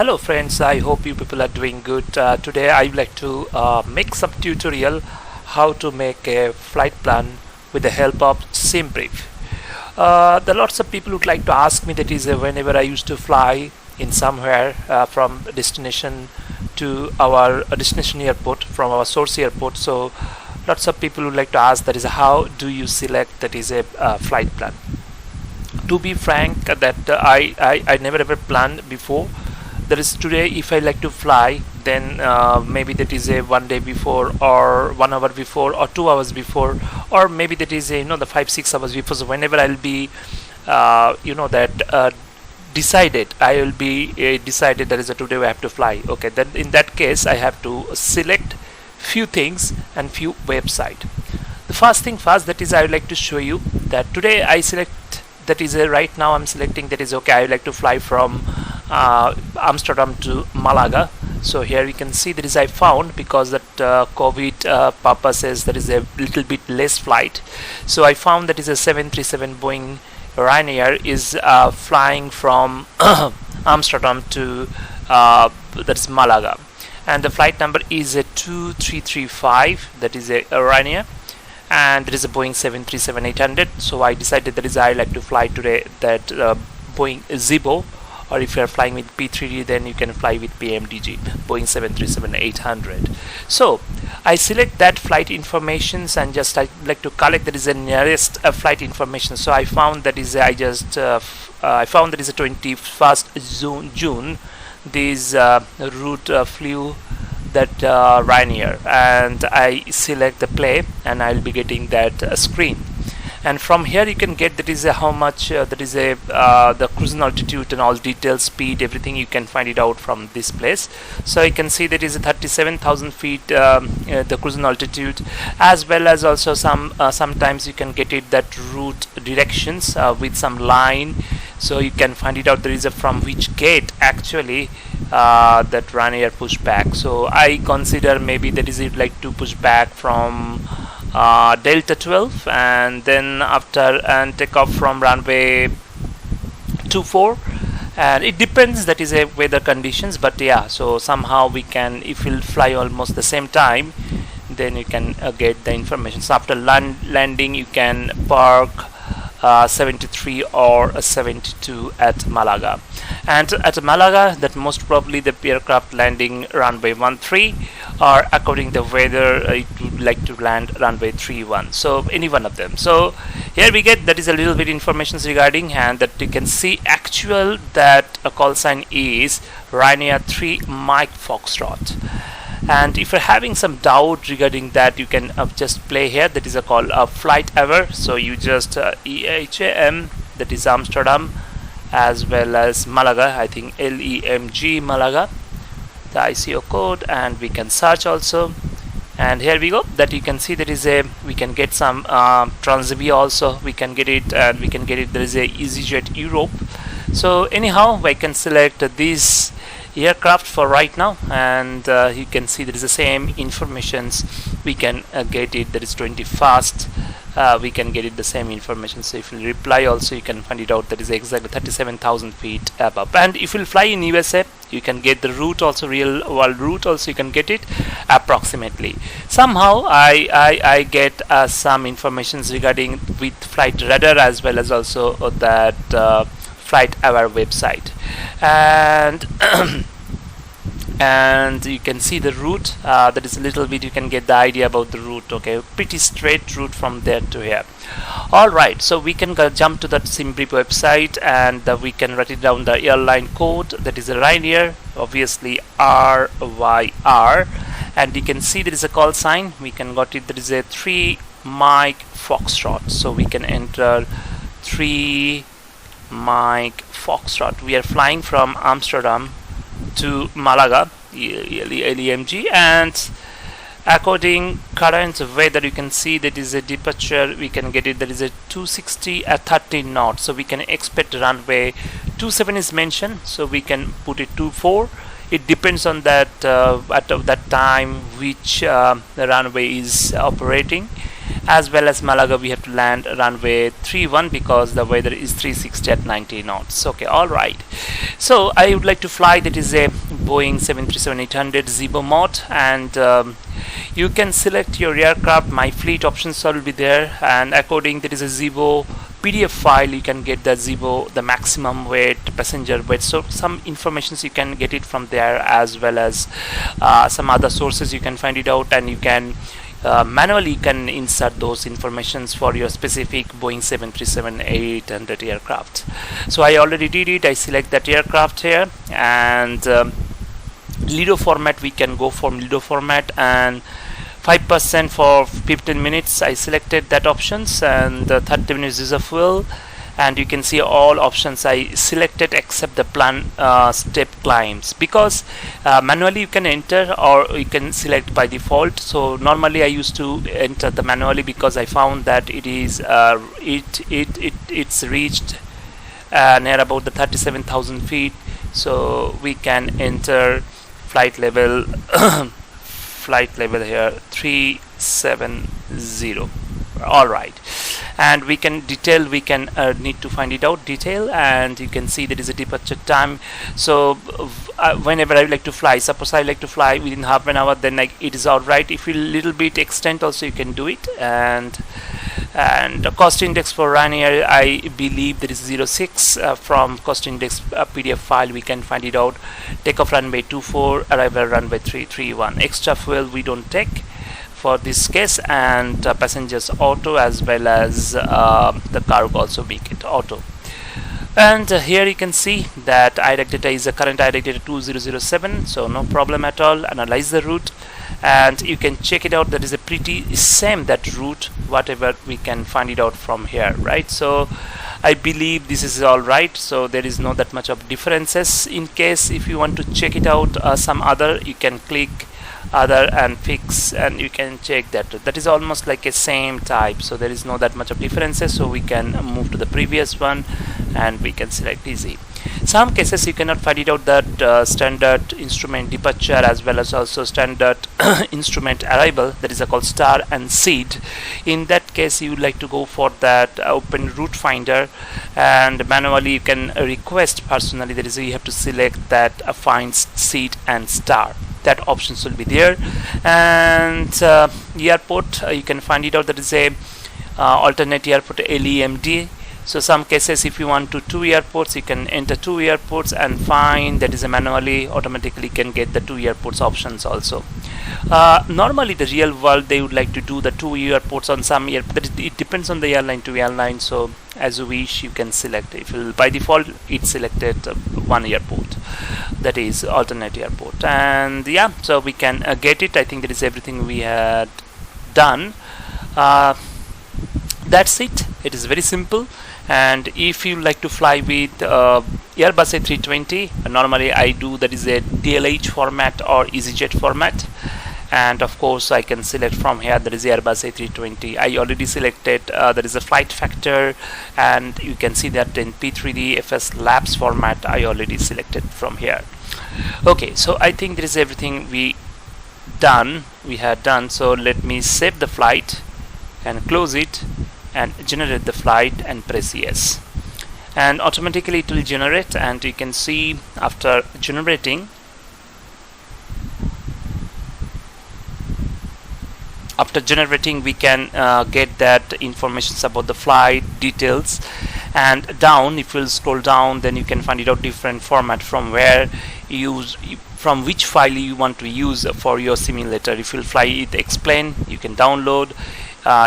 Hello friends, I hope you people are doing good. Today I would like to make some tutorial how to make a flight plan with the help of SimBrief. There are lots of people would like to ask me, that is whenever I used to fly in somewhere from destination to our destination airport, from our source airport. So lots of people would like to ask, that is how do you select that is a flight plan. To be frank, that I never ever planned before. That is, today if I like to fly, then maybe that is a 1 day before, or 1 hour before, or 2 hours before, or maybe that is a, the 5-6 hours before. So whenever I'll be decided, I will be decided that is a today I have to fly. Okay, then in that case I have to select few things and few website. The first thing first, that is I would like to show you that today I select, that is right now I'm selecting, that is okay, I would like to fly from Amsterdam to Malaga. So here you can see that is I found, because that COVID purposes, there is a little bit less flight. So I found that is a 737 Boeing Ryanair is flying from Amsterdam to that is Malaga, and the flight number is a 2335. That is a Ryanair, and there is a Boeing 737-800. So I decided that is I like to fly today that Boeing Zibo, or if you are flying with P3D, then you can fly with PMDG, Boeing 737-800. So I select that flight informations, and just I like to collect that is the nearest flight information. So I found that is I just I found that is a 21st June this route flew that Ryanair, and I select the play, and I'll be getting that screen. And from here you can get that is how much that is the cruising altitude and all details, speed, everything you can find it out from this place. So you can see that is 37,000 feet the cruising altitude, as well as also sometimes you can get it that route directions with some line. So you can find it out there is from which gate actually that Ryanair push back. So I consider maybe that is it like to push back from Delta 12, and then after and take off from runway 24, and it depends that is a weather conditions, but yeah, so somehow we can, if we'll fly almost the same time, then you can get the information. So after landing you can park 73 or 72 at Malaga, and at Malaga that most probably the aircraft landing runway 13, or according to the weather it would like to land runway 31. So any one of them. So here we get that is a little bit information regarding, and that you can see actual that a call sign is Ryanair 3 Mike Foxtrot. And if you're having some doubt regarding that, you can just play here, that is a call flight ever. So you just EHAM, that is Amsterdam, as well as Malaga, I think LEMG Malaga, the ICO code, and we can search also. And here we go, that you can see that is a, we can get some Transavia also, we can get it, and we can get it, there is a EasyJet Europe. So anyhow I can select this aircraft for right now, and you can see there is the same informations we can get it, that is 21st, we can get it the same information. So if you reply also, you can find it out that is exactly 37,000 feet above. And if you fly in USA, you can get the route also, real world route also, you can get it approximately. Somehow I get some informations regarding with Flight Radar, as well as also that Flight Aware website, and and you can see the route, that is a little bit, you can get the idea about the route. Okay, pretty straight route from there to here. Alright, so we can jump to that SimBrief website, and we can write it down the airline code, that is a Ryanair, obviously RYR, and you can see there is a call sign, we can got it, there is a 3 Mike Foxtrot. So we can enter 3 Mike Foxtrot. We are flying from Amsterdam to Malaga, LEMG, and according current weather you can see that is a departure, we can get it, that is a 260 at 30 knots. So we can expect runway 27 is mentioned, so we can put it 24. It depends on that at that time which the runway is operating. as well as Malaga we have to land runway 31 because the weather is 360 at 90 knots. Okay, all right, so I would like to fly, that is a Boeing 737-800 Zibo mod, and you can select your aircraft. My fleet options will be there, and according there is a Zibo PDF file, you can get the Zibo, the maximum weight, passenger weight, so some informations you can get it from there, as well as some other sources you can find it out, and you can manually can insert those informations for your specific Boeing 737-800 aircraft. So I already did it. I select that aircraft here, and Lido format, we can go for Lido format, and 5% for 15 minutes I selected that options, and 30 minutes is a fuel, and you can see all options I selected except the plan step climbs, because manually you can enter or you can select by default. So normally I used to enter the manually because I found that it is it's reached near about the 37,000 feet, so we can enter flight level flight level here 370. all right, and we can detail, we can need to find it out detail, and you can see there is a departure time. So whenever I like to fly, suppose I like to fly within half an hour, then it is all right. If you little bit extend also you can do it. And the cost index for Ryanair, I believe there is 06 from cost index PDF file we can find it out. Takeoff runway 24, arrival runway 331. Extra fuel we don't take for this case, and passengers auto, as well as the cargo also make it auto. And here you can see that IREC data is a current IREC data 2007, so no problem at all. Analyze the route, and you can check it out. That is a pretty same that route, whatever we can find it out from here, right? So I believe this is all right, so there is no that much of differences. In case if you want to check it out some other, you can click other and fix, and you can check that is almost like a same type, so there is no that much of differences. So we can move to the previous one, and we can select easy. Some cases you cannot find it out that standard instrument departure, as well as also standard instrument arrival, that is called star and seed. In that case you would like to go for that open route finder, and manually you can request personally, that is you have to select that find seed and star. That options will be there. And airport, you can find it out, that is a alternate airport LEMD. So some cases if you want to 2 airports, you can enter 2 airports and find, that is a manually automatically can get the 2 airports options also. Normally the real world they would like to do the 2 airports on some airport. It depends on the airline to airline, so as you wish you can select. If you, by default it's selected 1 airport, that is alternate airport. And yeah, so we can get it. I think that is everything we had done. That's it. It is very simple. And if you like to fly with Airbus A320, normally I do, that is a DLH format or EasyJet format, and of course I can select from here, that is Airbus A320. I already selected there is a flight factor, and you can see that in P3D FS Labs format I already selected from here. Okay, so I think there is everything we had done. So let me save the flight and close it and generate the flight and press yes, and automatically it will generate. And you can see after generating, we can get that information about the flight details. And down, if you will scroll down, then you can find it out different format from where from which file you want to use for your simulator. If you'll fly it explain, you can download.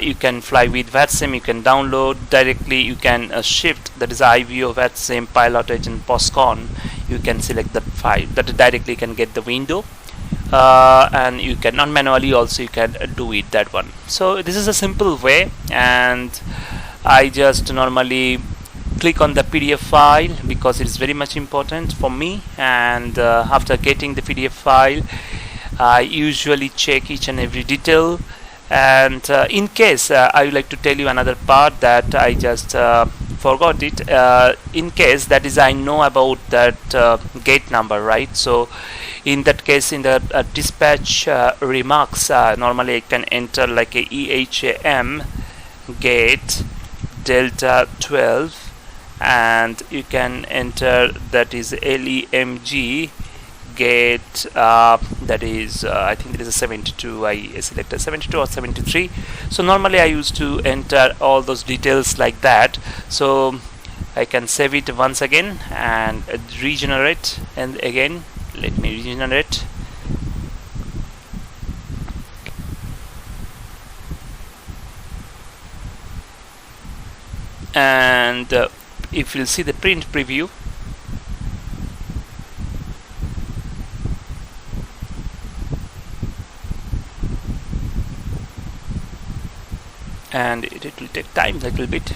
You can fly with VATSIM, you can download directly. You can shift, that is iView, VATSIM, Pilot Agent, POSCON. You can select the file that directly can get the window, and you can non manually also you can do it, that one. So this is a simple way, and I just normally click on the PDF file because it is very much important for me. And after getting the PDF file, I usually check each and every detail. And in case I would like to tell you another part, that I just forgot it. In case that is I know about that gate number, right? So in that case, in the dispatch remarks, normally I can enter like a EHAM gate delta 12, and you can enter that is LEMG gate that is I think it is a 72. I selected 72 or 73. So normally I used to enter all those details like that. So I can save it once again and regenerate, and again let me regenerate. And if you'll see the print preview, and it will take time a little bit.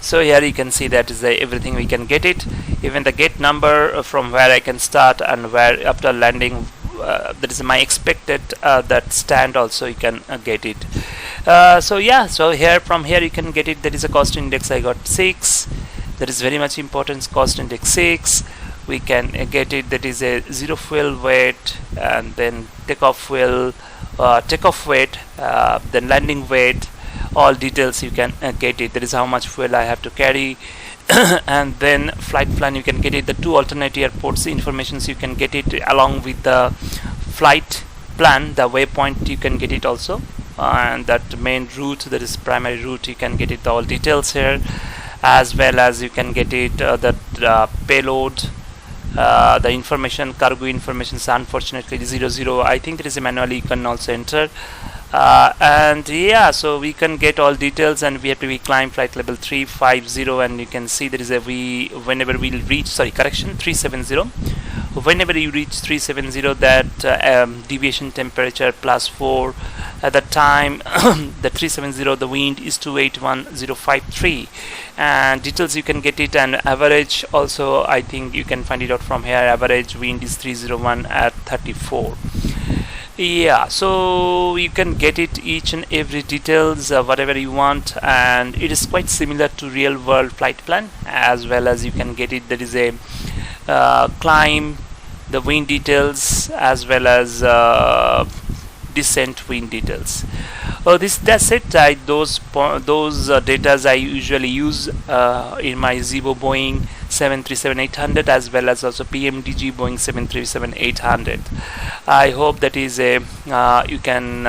So here you can see that is everything we can get it, even the gate number from where I can start and where after landing that is my expected that stand also you can get it. So yeah, so here from here you can get it. That is a cost index I got 6. That is very much important, cost index 6. We can get it. That is a 0 fuel weight, and then takeoff fuel, takeoff weight, then landing weight, all details you can get it. That is how much fuel I have to carry. And then flight plan you can get it. The 2 alternate airports informations you can get it along with the flight plan. The waypoint you can get it also, and that main route, that is primary route, you can get it all details here, as well as you can get it that payload, the information, cargo information. So unfortunately 00, I think there is a manually you can also enter. And yeah, so we can get all details, and we have to be climb flight level 350, and you can see there is a whenever we'll reach, sorry, correction, 370. Whenever you reach 370, that deviation temperature +4 at the time the 370, the wind is 281053, and details you can get it, and average also I think you can find it out from here. Average wind is 301 at 34. Yeah, so you can get it each and every details whatever you want, and it is quite similar to real world flight plan, as well as you can get it. There is a climb, the wind details, as well as descent wind details. That's it. Those datas I usually use in my Zibo Boeing 737-800, as well as also PMDG Boeing 737-800. I hope that is a you can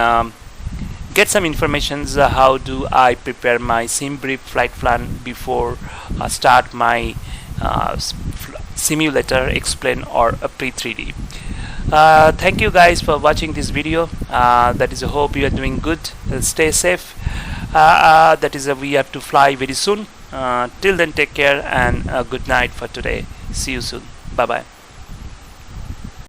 get some information how do I prepare my SimBrief flight plan before start my simulator explain or a pre-3D. Thank you guys for watching this video. That is, I hope you are doing good. Stay safe. That is, we have to fly very soon. Till then, take care, and good night for today. See you soon. Bye bye.